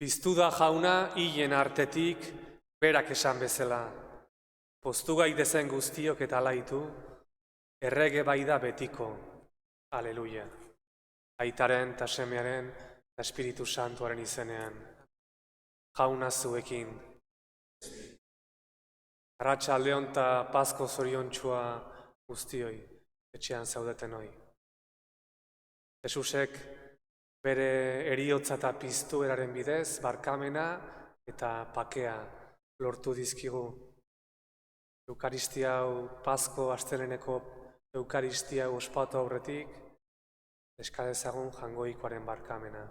Piztu da jauna hilen artetik berak esan bezala. Poztu gaitezen guztiok eta alaitu, errege bai da betiko. Aleluia. Aitaren eta Semearen eta Espiritu Santuaren izenean. Jauna zuekin. Arratsaldeon eta Pasko zoriontsua guztioi, etxean zaudeten hoi. Jesusek bere heriotza eta piztueraren bidez, barkamena eta pakea lortu dizkigu. Eukaristia hau, Pasko asteleheneko Eukaristia hau ospatu aurretik, eska dezagun Jaungoikoaren barkamena.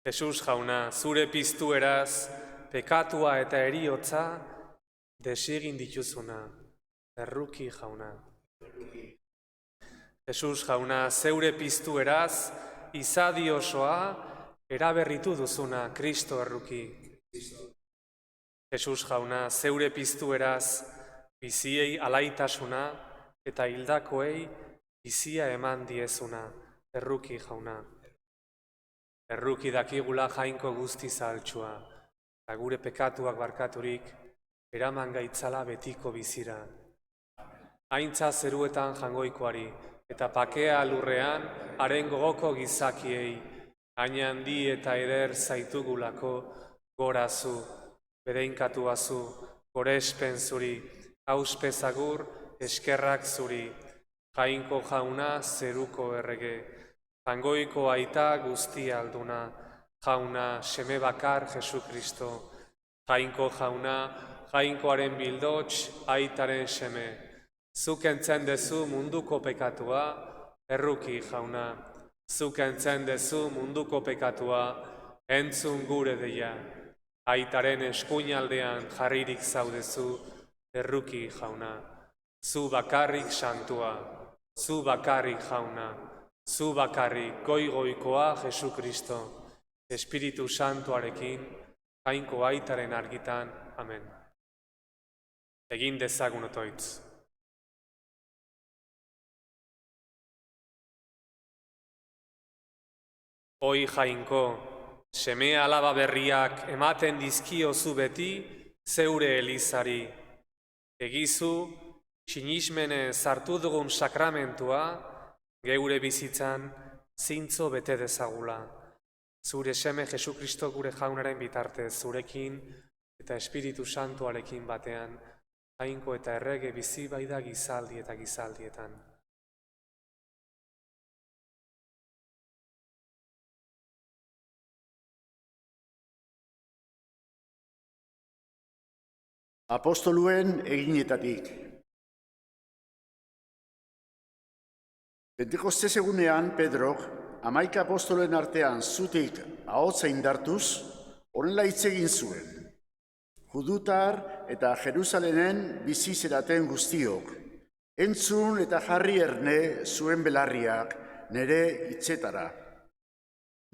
Jesus jauna, zure piztueraz, pekatua eta heriotza desegin dituzuna. Erruki jauna. Jesus jauna, zeure piztueraz, izadi osoa, eraberritu duzuna, Kristo erruki. Jesus jauna, zeure piztueraz, biziei alaitasuna, eta hildakoei bizia eman diezuna, erruki jauna. Erruki dakigula jainko guzti zahaltsua, eta gure pekatuak barkaturik, eraman gaitzala betiko bizira. Aintza zeruetan Jaungoikoari, eta pakea lurrean, haren gogoko gizakiei, hain handi eta eder zaitugulako, gorazu, bedeinkatuazu, gorespen zuri, auspezagur, eskerrak zuri, jainko jauna zeruko errege, Jaungoiko aita guztia alduna, jauna seme bakar Jesu Kristo, jainko jauna, jainkoaren bildots, aitaren seme, zuk entzen dezu munduko pekatua, erruki jauna, zuk entzen dezu munduko pekatua, entzun gure deia, aitaren eskuinaldean jarririk zaudezu, erruki jauna, zu bakarrik santua, zu bakarrik jauna, zu bakarrik goigoikoa Jesu Kristo, Espiritu Santuarekin, jainko aitaren argitan, amen. Egin dezagun otoitz. Hoi jainko, seme alaba berriak ematen dizkiozu beti zeure elizari. Egizu, sinismenez sartu dugun sakramentua, geure bizitzan zintzo bete dezagula. Zure seme Jesu Kristo gure jaunaren bitartez zurekin eta Espiritu Santuarekin batean, jainko eta errege bizi baida gizaldi eta gizaldietan. Apostoluen eginetatik. Pentekostez egunean, Pedrok, 11 apostolen artean zutik ahotsa indartuz, honela hitz egin zuen. Judutar eta Jerusalenen bizi zeraten guztiok, entzun eta jarri erne zuen belarriak nere hitzetara.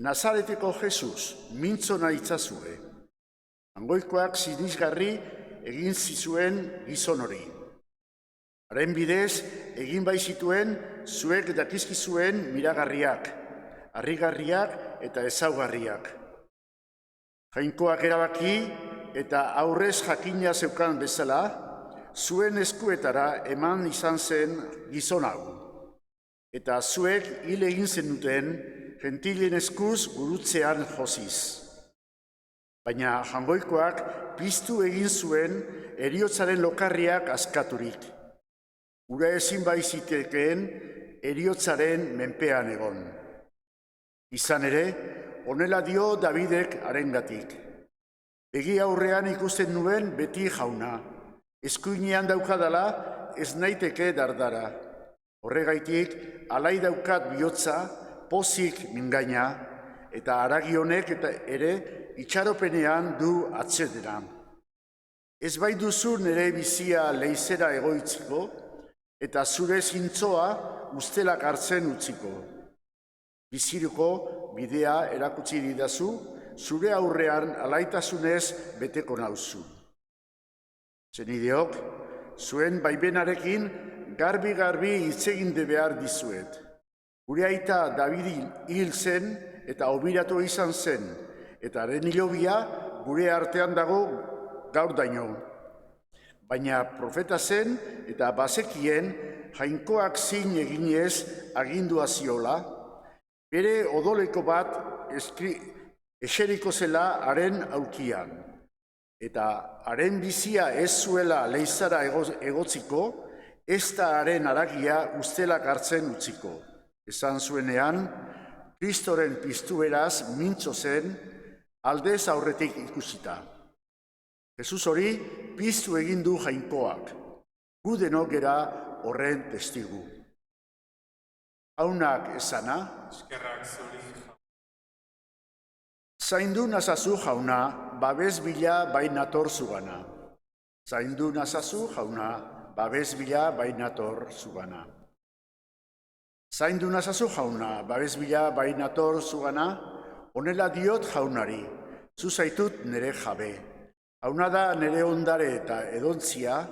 Nazareteko Jesus, mintzo naitzazue. Jaungoikoak sinisgarri egin zizuen gizon hori. Haren bidez, egin bai zituen zuek dakizkizuen miragarriak, harrigarriak eta ezaugarriak. Jainkoak erabaki eta aurrez jakina zeukan bezala, zuen eskuetara eman izan zen gizon hau. Eta zuek hil egin zenuten gentilen eskuz gurutzean josiz. Baina Jaungoikoak piztu egin zuen heriotzaren lokarriak askaturik. Ura ezin baizitekeen heriotzaren menpean egon. Izan ere, honela dio Davidek harengatik. Begi aurrean ikusten nuen beti jauna. Eskuinean daukadala ez naiteke dardara. Horregaitik, alai daukat bihotza, pozik mingaina, eta haragi honek eta ere itxaropenean du atsedena. Ez bai duzu nire bizia leizera egoitziko, eta zure zintzoa ustelak hartzen utziko. Biziruko bidea erakutsi didazu, zure aurrean alaitasunez beteko nauzu. Zenideok, zuen baimenarekin garbi hitz egin behar dizuet. Gure aita David hil zen eta obiratu izan zen, eta haren hilobia gure artean dago gaur daino. Baina profeta zen eta bazekien jainkoak zin eginez agindua ziola, bere odoleko bat eseriko zela haren aulkian, eta haren bizia ez zuela leizara egotziko, ez da haren haragia ustelak hartzen utziko. Esan zuenean, Kristoren piztueraz mintzo zen, aldez aurretik ikusita. Jesus hori piztu egin du jainkoak, gu denok gera horren testigu. Haunak esana, Eskerrak zuri. zaindu nazazu jauna, babes bila bainator zugana. Zaindu nazazu jauna, babes bila bainator zugana. Zaindu nazazu jauna, babes bila bainator zugana, honela diot jaunari, zu zaitut nire jabe. Jauna da nire ondare eta edontzia,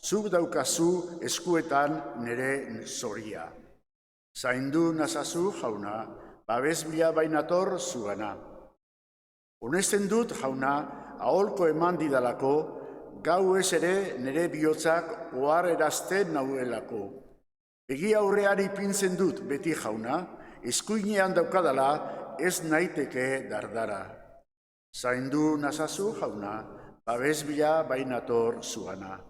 zuk daukazu eskuetan nire zoria. Zaindu nazazu jauna, babes bila bainator zugana. Honesten dut jauna, aholko eman didalako, gau ez ere nire bihotzak ohar erazten nauelako. Begi aurrean ipintzen dut beti jauna, eskuinean daukadala ez naiteke dardara. Zaindu nazazu jauna, babes bila bainator zugana.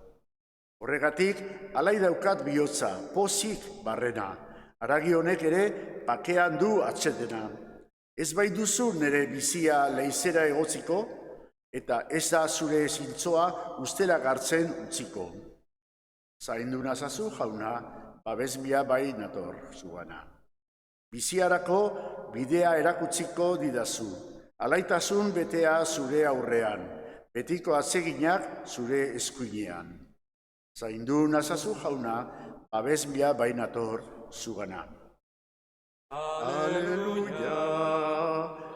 Horregatik, alai daukat bihotza, pozik barrena, haragi honek ere pakean du atsedena. Ez bai duzu nire bizia leizera egotziko, eta ez da zure zintzoa ustelak hartzen utziko. Zaindu nazazu jauna, babes bila bainator zugana. Biziarako bidea erakutsiko didazu, alaitasun betea zure aurrean, betiko atseginak zure eskuinean. Zaindu nazazu jauna, babes bila bainator zugana. Aleluia,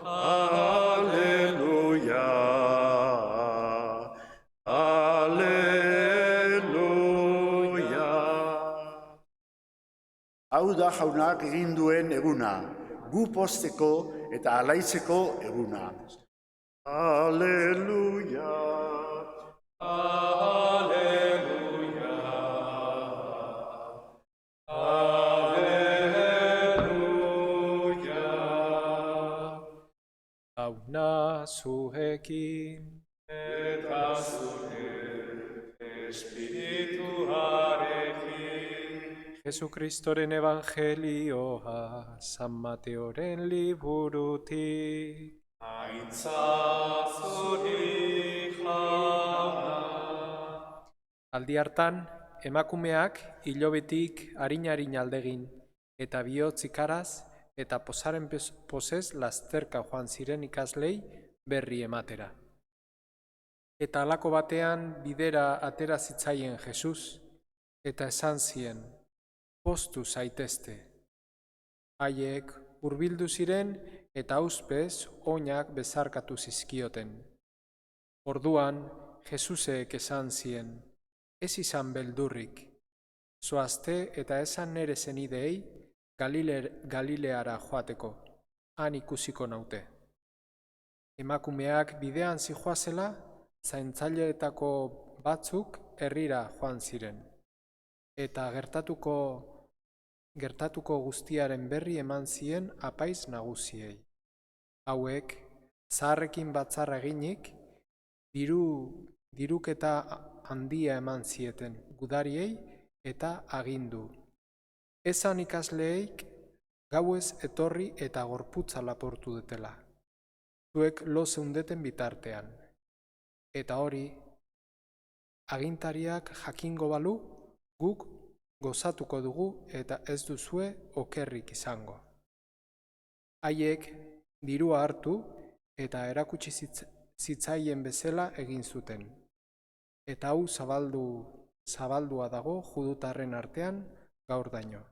aleluia, aleluia. Hau da jaunak egin duen eguna, gu pozteko eta alaitzeko eguna. Aleluia, aleluia, aleluia. Hauna zuekin, Eta zure espirituarekin. Jesukristoren evangelioa, San Mateoren liburutik. Aintzat zuri jauna. Aldi hartan, emakumeak hilobetik harin aldegin, eta bihotz ikaraz, eta posaren posez lasterka joan ziren ikaslei berri ematera. Eta halako batean bidera atera zitzaien Jesus, eta esan zien, poztu zaitezte. Haiek hurbildu ziren eta auzpez oinak bezarkatu zizkioten. Orduan, Jesusek esan zien, ez izan beldurrik, zoazte eta esan nere zenideei Galileara joateko, han ikusiko naute. Emakumeak bidean zihoazela, zaintzaileetako batzuk herrira joan ziren, eta gertatuko guztiaren berri eman zien apaiz nagusiei. Hauek, zaharrekin batzarra eginik, diruketa handia eman zieten gudariei eta agindu. Esan ikasleek gauez etorri eta gorputza laportu dutela. Zuek lo zeundeten bitartean. Eta hori, agintariak jakingo balu, guk gozatuko dugu eta ez duzue okerrik izango. Haiek dirua hartu eta erakutsi zitzaien bezala egin zuten. Eta hau zabaldua dago judutarren artean gaur daino.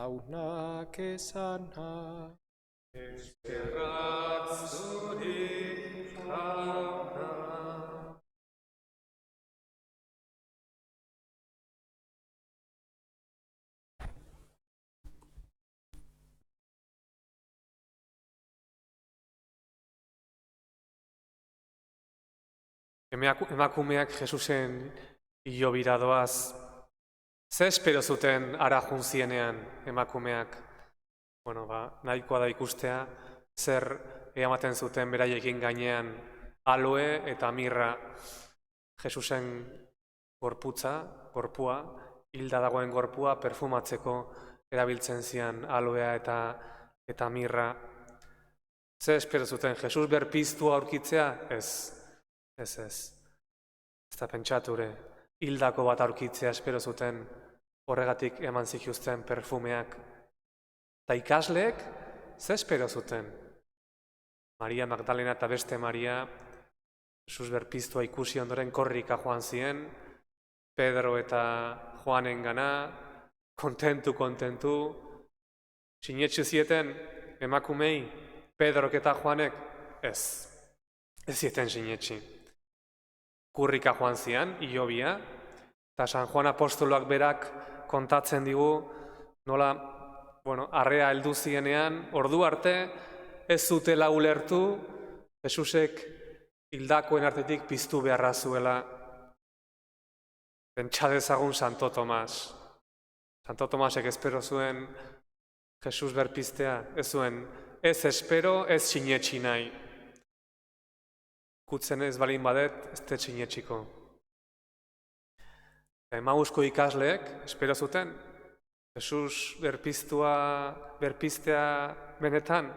Haunak esana, eskerrak zuri jauna. Emakumeak Jesusen hilobira doaz. Ze espero zuten hara junzienean emakumeak? Nahikoa da ikustea, zer ematen zuten beraiekin gainean aloe eta mirra. Jesusen gorpua, hilda dagoen gorpua perfumatzeko erabiltzen zian aloea eta mirra. Ze espero zuten, Jesus berpiztua aurkitzea? Ez. Ez da pentsature, hildako bat aurkitzea espero zuten, horregatik eman zituzten perfumeak. Eta ikasleek, ze espero zuten? Maria Magdalena eta beste Maria, Jesus berpiztua ikusi ondoren korrika joan ziren, Pedro eta Juanen gana, kontentu, sinetxu zieten emakumei, Pedrok eta Juanek, ez zieten sinetxi. Kurrika joan zian, hilobia, eta San Juan apostoloak berak kontatzen digu, nola, arrea heldu zienean, ordu arte, ez zutela ulertu, Jesusek hildakoen artetik piztu beharra zuela. Pentsa dezagun Santo Tomas. Santo Tomasek espero zuen Jesus berpiztea, ez zuen, ez espero, ez sinetxi nahi. Kutzen ez balin badet, ez dut sinetxiko. Emausko ikasleek, espero zuten, Jesus berpiztea benetan,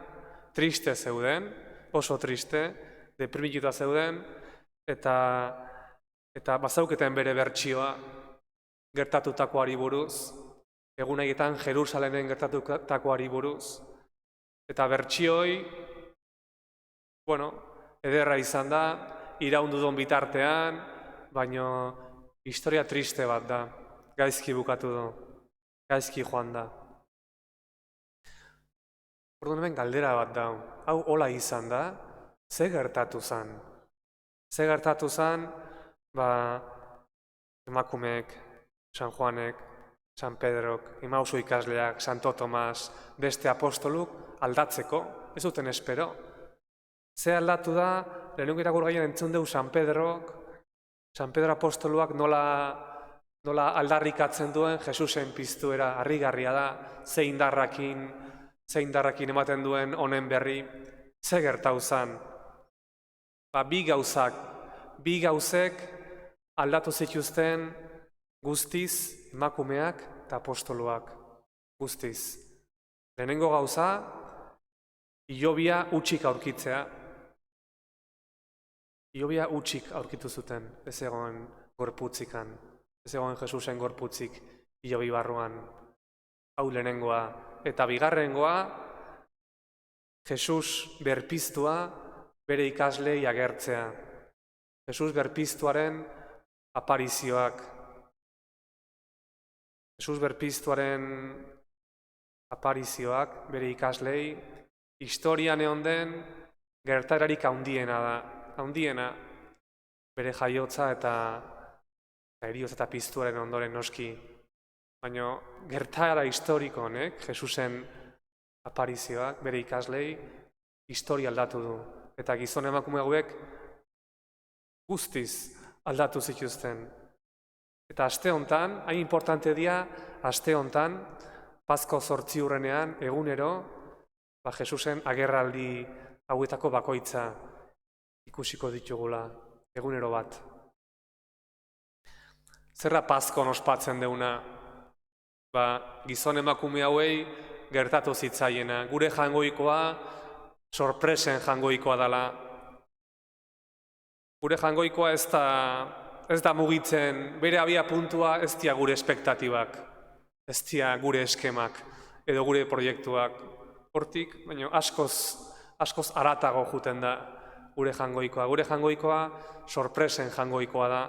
triste zeuden, oso triste, deprimituta zeuden, eta bazauketen bere bertsioa gertatutakoari buruz, egun haietan Jerusalenen gertatutakoari buruz. Eta bertsioi, ederra izan da, iraundu don bitartean, baina historia triste bat da, gaizki bukatu du, gaizki joan da. Orduan hemen galdera bat da, hau hola izan da, ze gertatu zan? Ze gertatu zan, emakumeek, San Juanek, San Pedrok, Emauso ikasleak, Santo Tomas, beste apostoluk aldatzeko, ez duten espero. Ze aldatu da, lehenengo irakurgaian entzun dugu San Pedro apostoluak nola aldarrikatzen duen Jesusen piztuera, harrigarria da, ze indarrakin ematen duen honen berri, ze gertau zan. Bi gauzek aldatu zituzten guztiz emakumeak eta apostoluak, guztiz. Lehenengo gauza, hilobia hutsik aurkitzea. Hilobia hutsik aurkitu zuten, ez egon gorputzikan, ez egon Jesusen gorputzik hilobi barruan. Hau lehenengoa. Eta bigarrengoa, Jesus berpiztua bere ikaslei agertzea. Jesus berpiztuaren aparizioak. Jesus berpiztuaren aparizioak bere ikaslei historian egon den gertararik handiena da. Handiena bere jaiotza eta heriotza eta piztuaren ondoren noski. Baina gertaera historiko honek, Jesusen aparizioak bere ikaslei historia aldatu du. Eta gizon emakume hauek guztiz aldatu zituzten. Eta aste hontan, hain importante dira, aste hontan, Pasko 8 urrenean, egunero, Jesusen agerraldi hauetako bakoitza ikusiko ditugula, egunero bat. Zerra Paskon ospatzen deuna? Gizon emakume hauei gertatu zitzaiena. Gure jangoikoa, sorpresen jangoikoa dela. Gure jangoikoa ez da mugitzen, bere abia puntua ez dira gure espektatibak, ez dira gure eskemak edo gure proiektuak. Hortik, baina askoz haratago juten da gure jangoikoa. Gure jangoikoa sorpresen jangoikoa da.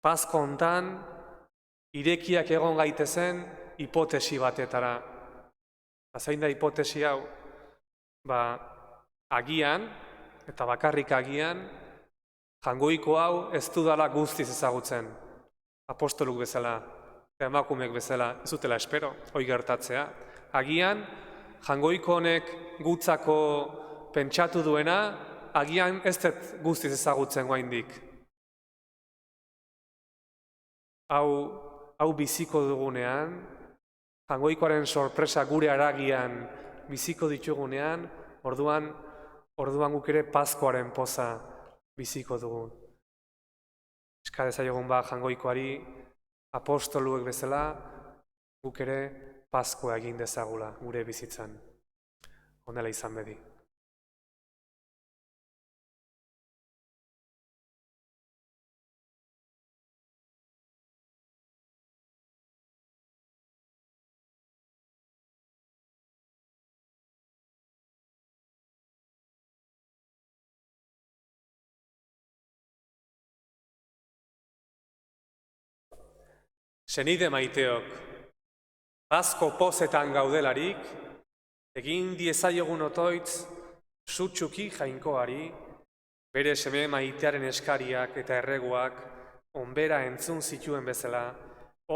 Pasko hontan, irekiak egon gaitezen hipotesi batetara. Zein da hipotesi hau? Agian, eta bakarrik agian, jangoiko hau ez dudala guztiz ezagutzen. Apostoluk bezala, emakumeek bezala, ez dutela espero, hoi gertatzea. Agian, jangoiko honek gutzako pentsatu duena, agian ez dut guztiz ezagutzen oraindik. Hau biziko dugunean, Jaungoikoaren sorpresa gure haragian biziko ditugunean, orduan guk ere Paskoaren poza biziko dugu. Eska dezaiogun Jaungoikoari apostoluek bezala, guk ere Paskoa egin dezagula gure bizitzan. Honela izan bedi. Senide maiteok, Pasko pozetan gaudelarik, egin diezaiogun otoitz, sutsuki Jainkoari, bere seme maitearen eskariak eta erreguak onbera entzun zituen bezala,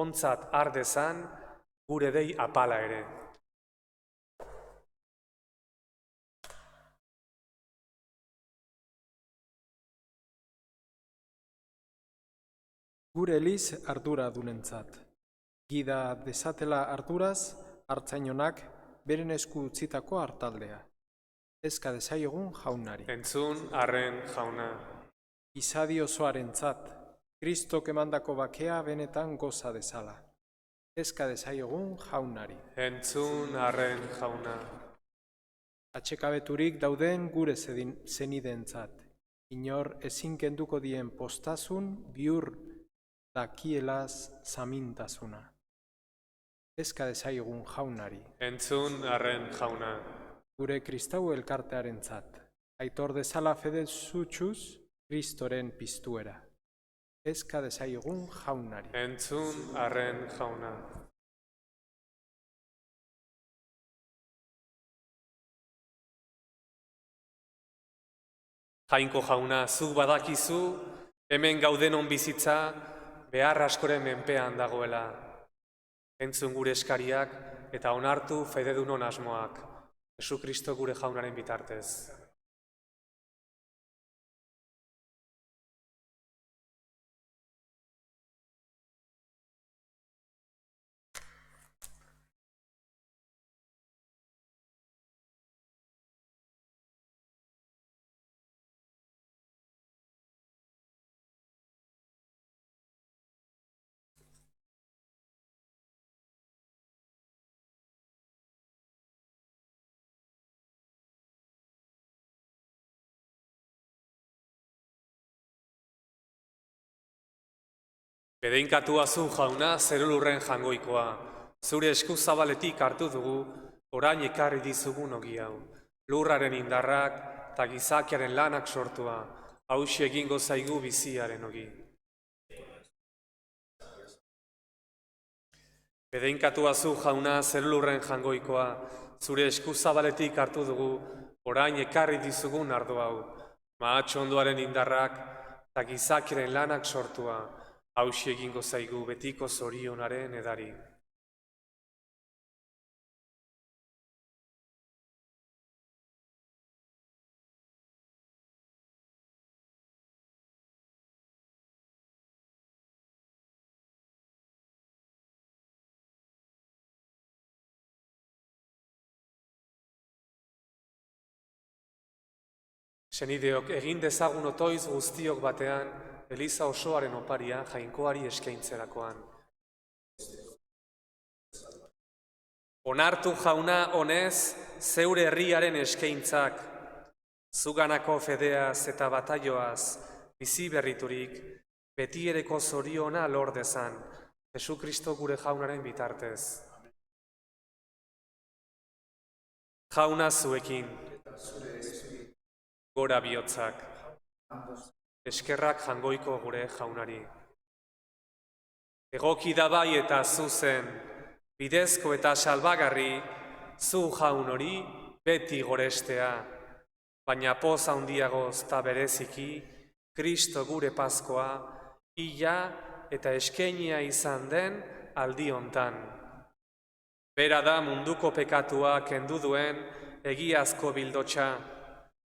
ontzat ardezan, gure dei apala ere. Gure eliz arduradunentzat. Gida desatela arduraz, hartzainonak beren esku utzitako hartaldea. Eska dezaiogun Jaunari. Entzun arren Jauna. Izadi osoarentzat, Kristok emandako bakea benetan goza dezala. Eska dezaiogun Jaunari. Entzun arren Jauna. Atxekabeturik dauden gure zenideentzat. Inor ezin kenduko dien postasun bihur dakielaz zamintasuna. Eska dezaiogun Jaunari. Entzun arren Jauna. Gure kristau elkartearentzat. Aitor dezala fede zutxuz Kristoren piztuera. Eska dezaiogun Jaunari. Entzun arren Jauna. Jainko Jauna, zuk badakizu, hemen gaudenon bizitza, behar askoren menpean dagoela. Entzun gure eskariak eta onartu fededunon asmoak, Jesu Kristo gure Jaunaren bitartez. Bedeinkatua zu, Jauna, zerulurren Jaungoikoa. Zure esku zabaletik hartu dugu, orain ekarri dizugun ogi hau. Lurraren indarrak eta gizakiaren lanak sortua, hauxe egingo zaigu biziaren ogi. Bedeinkatua zu, Jauna, zerulurren Jaungoikoa. Zure esku zabaletik hartu dugu, orain ekarri dizugun ardo hau. Mahatxo ondoaren indarrak eta gizakiaren lanak sortua, hauxe egingo zaigu betiko zorionaren edari. Senideok, egin dezagun otoiz guztiok batean, Eliza osoaren oparia Jainkoari eskaintzerakoan. Onartu, Jauna, honez, zeure herriaren eskaintzak, zuganako fedeaz eta bataioaz, bizi berriturik, betiereko zoriona lor dezan, Jesu Kristo gure Jaunaren bitartez. Jauna zuekin, gora bihotzak, eskerrak Jaungoiko gure Jaunari. Egoki da bai eta zuzen, bidezko eta salbagarri, zu Jaun hori beti gorestea, baina poz handiagoz eta bereziki, Kristo gure Paskoa, hila eta eskenia izan den aldi hontan. Bera da munduko pekatua kendu duen egiazko bildotxa,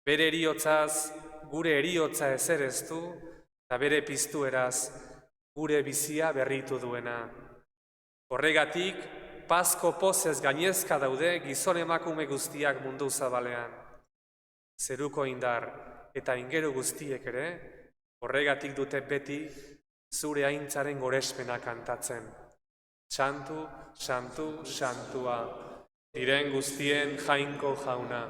bere eriotzaz gure eriotza ezereztu, eta bere piztueraz gure bizia berritu duena. Horregatik, pazko pozez gainezka daude gizon emakume guztiak mundu zabalean. Zeruko indar eta ingeru guztiek ere, horregatik dute beti zure aintzaren gorespena kantatzen. Santu, santu, santua, diren guztien jainko jauna.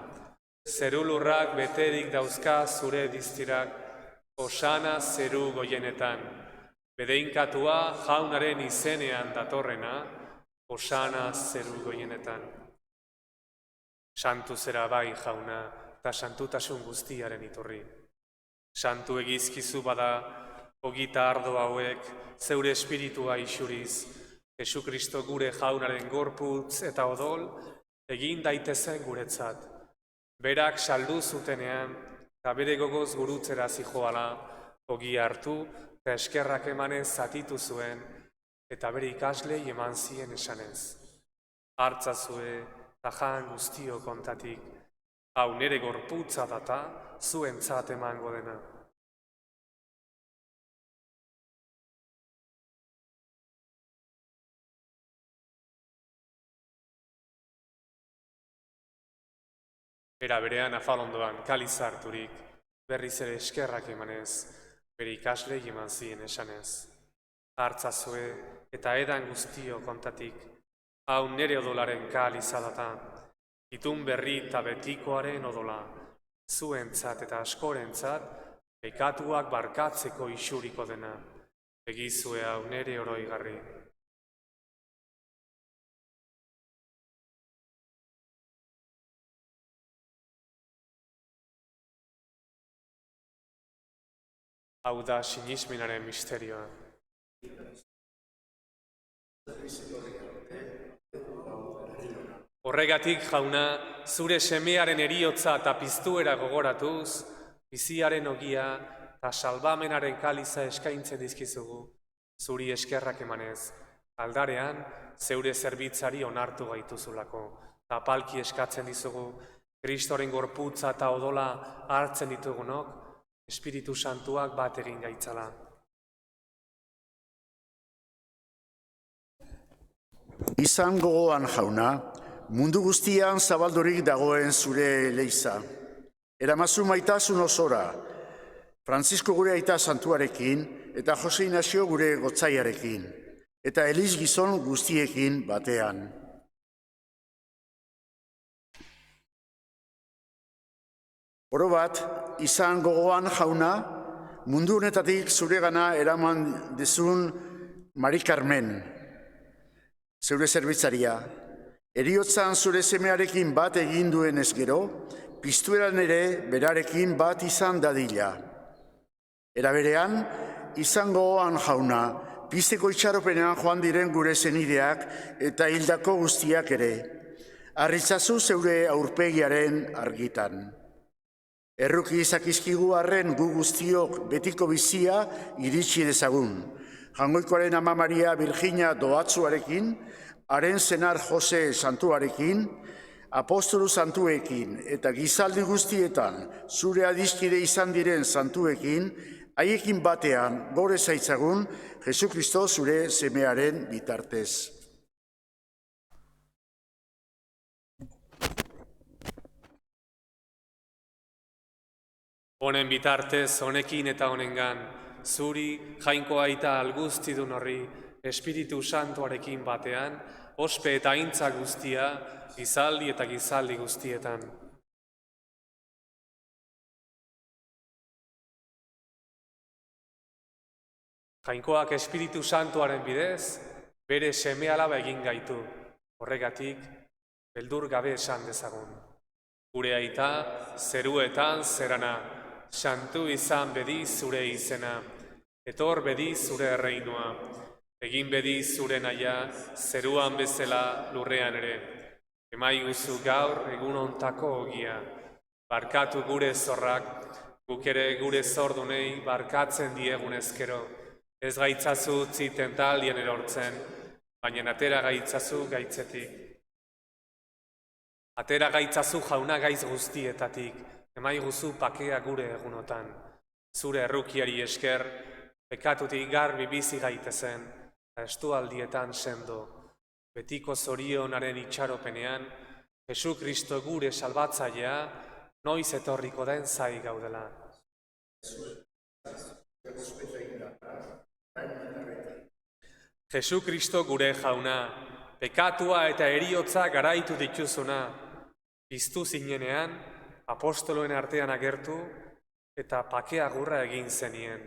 Zerulurrak beterik dauzka zure diztirak, osana zeru goienetan. Bedeinkatua jaunaren izenean datorrena, osana zeru goienetan. Santu zera bai jauna, eta santutasun guztiaren iturri. Santu egizkizu bada, ogita ardo hauek, zeure espiritua isuriz, Jesukristo gure jaunaren gorputz eta odol, egin daitezen guretzat. Berak saldu zutenean, eta bere gogoz gurutzera zijoala, ogia hartu, eta eskerrak emanez zatitu zuen, eta bere ikaslei eman zien esanez. Hartzazue, eta jan guztio kontatik, hau nere gorputza data, zuentzat emango dena. Era berean afalondoan kaliz harturik, berriz ere eskerrak emanez, bere ikaslei eman zien esanez. Hartzazue eta edan guztio kontatik, hau nere odolaren kaliza data, itun berri eta betikoaren odola, zuentzat eta askorentzat, pekatuak barkatzeko isuriko dena, egizue hau nere oroigarri. Hau da sinismenaren misterioa. Horregatik, jauna, zure semearen eriotza eta piztuera gogoratuz, biziaren ogia eta salbamenaren kaliza eskaintzen dizkizugu, zuri eskerrak emanez, aldarean zeure zerbitzari onartu gaituzulako, eta palki eskatzen dizugu, Kristoren gorputza eta odola hartzen ditugunok, Espiritu Santuak bat egin gaitzala. Izan gogoan jauna, mundu guztian zabaldurik dagoen zure leiza. Eramazu maitasun osora, Francisco gure aita santuarekin, eta Jose Inazio gure gotzaiarekin, eta Eliz gizon guztiekin batean. Oro bat, izan gogoan jauna, mundu honetatik zuregana eraman dezun Mari Carmen, zeure zerbitzaria, eriotzan zure semearekin bat egin duen ez gero, piztueran ere berarekin bat izan dadila. Era berean, izan gogoan jauna, pizteko itxaropenean joan diren gure zenideak eta hildako guztiak ere. Arritzazu zeure aurpegiaren argitan. Erruki izakizkigu arren gu guztiok betiko bizia iritsi dezagun. Jangoikoaren Ama Maria Virginia doatzuarekin, haren senar Jose santuarekin, apostolu santuekin eta gizaldi guztietan zure adiskide izan diren santuekin, haiekin batean gore zaitzagun Jesukristo zure semearen bitartez. Honen bitartez, honekin eta honengan, zuri, jainko aita alguztidun horri, Espiritu Santuarekin batean, ospe eta aintza guztia, gizaldi eta gizaldi guztietan. Jainkoak Espiritu Santuaren bidez, bere seme-alaba egin gaitu, horregatik, beldur gabe esan dezagun. Gure aita, zeruetan zerana, santu izan bedi zure izena, etor bedi zure erreinua, egin bedi zure naia, zeruan bezala lurrean ere. Emaiguzu gaur egun ontako ogia, barkatu gure zorrak, guk ere gure zordunei barkatzen diegun ezkero, ez gaitzazu utzi tentaldien erortzen, baina atera gaitzazu gaitzetik. Atera gaitzazu jauna gaiz guztietatik, emaiguzu pakea gure egunotan, zure errukiari esker, pekatutik garbi bizi gaitezen, eta estualdietan sendo, betiko zorionaren itxaropenean, Jesu Kristo gure salbatzailea, noiz etorriko den zai gaudela. Jesu Kristo gure jauna, pekatua eta heriotza garaitu dituzuna, piztu zinenean, apostoloen artean agertu, eta pakea gurra egin zenien.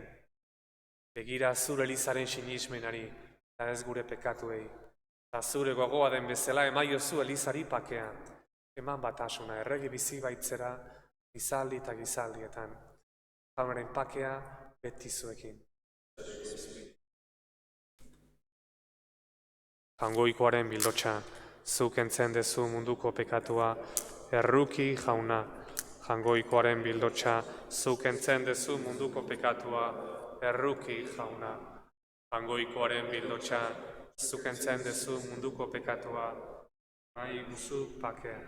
Begira zure elizaren sinismenari, eta ez gure pekatuei. Eta zure gogoa den bezala emaiozu elizari pakea. Eman batasuna errege bizi baitzera, gizaldi eta gizaldietan. Jaunaren pakea beti zuekin. Jaungoikoaren bildotxa, zuk entzen dezu munduko pekatua, erruki jauna. Jaungoikoaren bildotxa, zuk entzen dezu munduko pekatua, erruki jauna. Jaungoikoaren bildotxa, zuk entzen dezu munduko pekatua, nahi guzu pakea.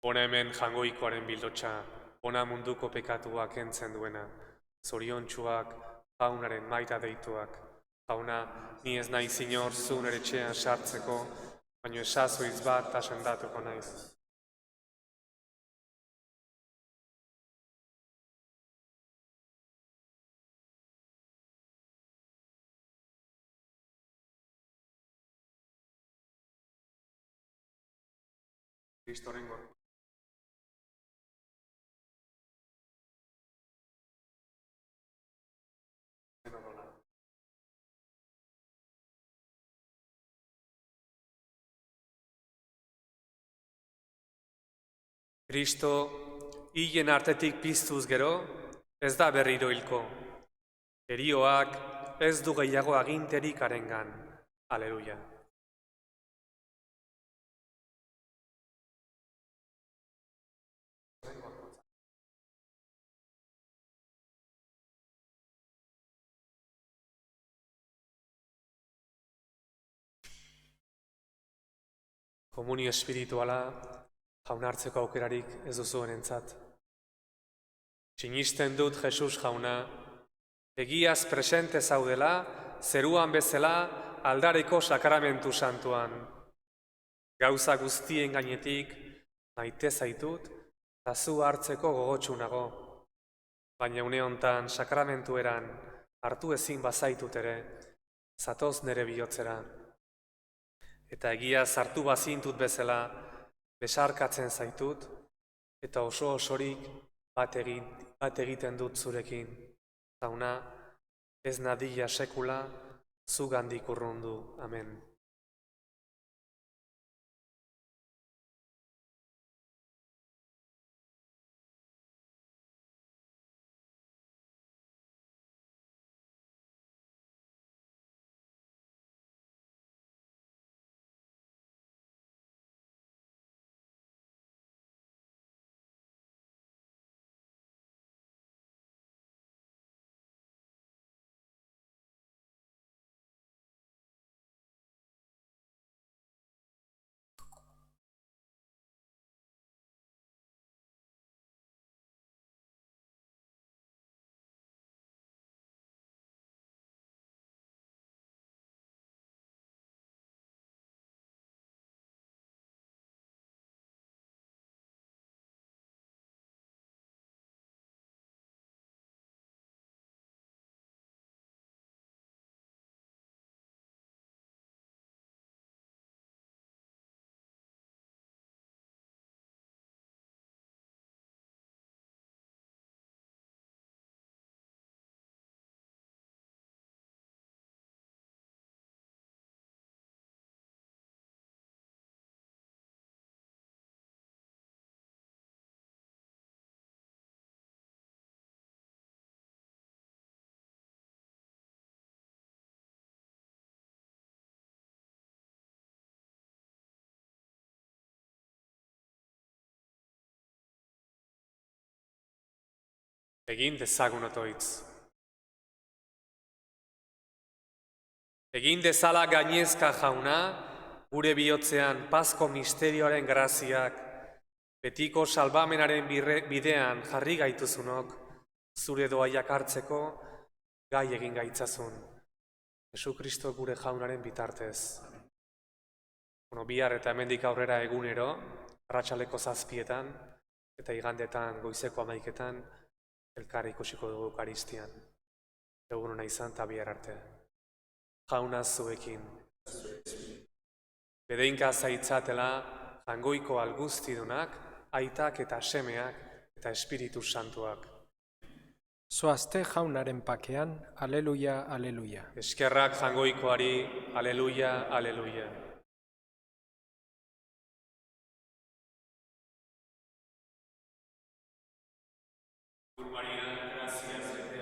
Ona hemen jaungoikoaren bildotxa, ona munduko pekatuak entzen duena, zoriontsuak, jaunaren maita deituak. Jauna, ni ez nahi zinor zu nere etxean sartzeko, baina esazoiz bat eta sendatuko naiz. Kristoren gorpua. Kristo, hilen artetik piztuz gero, ez da berriro hilko. Herioak ez du gehiago aginterik harengan. Aleluia. Komunio espirituala jaunartzeko aukerarik ez duzuenentzat. Sinisten dut Jesus jauna, egiaz presente zaudela, zeruan bezala aldareko sakramentu santuan. Gauza guztien gainetik maite zaitut, eta zu hartzeko gogotsu nago. Baina une hontan sakramentu eran hartu ezin bazaitut ere, zatoz nere bihotzera. Eta egia hartu bazintut bezala, besarkatzen zaitut, eta oso-osorik bat egiten dut zurekin. Jauna, ez nadila sekula, zugandik urrundu. Amen. Egin dezagun otoitz. Egin dezala gainezka jauna, gure bihotzean Pasko misterioaren graziak, betiko salbamenaren bidean jarri gaituzunok, zure doaiak hartzeko gai egin gaitzazun. Jesu Kristo gure jaunaren bitartez. Bihar eta hemendik aurrera egunero, arratsaleko 7:00 eta igandetan goizeko 11:00 elkar ikusiko dugu Eukaristian. Egun ona izan eta bihar arte. Jauna zuekin. Bedeinka zaitzatela jangoiko alguztidunak, aitak eta semeak eta Espiritu Santuak. Zoazte jaunaren pakean, aleluia, aleluia. Eskerrak jangoikoari, aleluia, aleluia. María, gracias.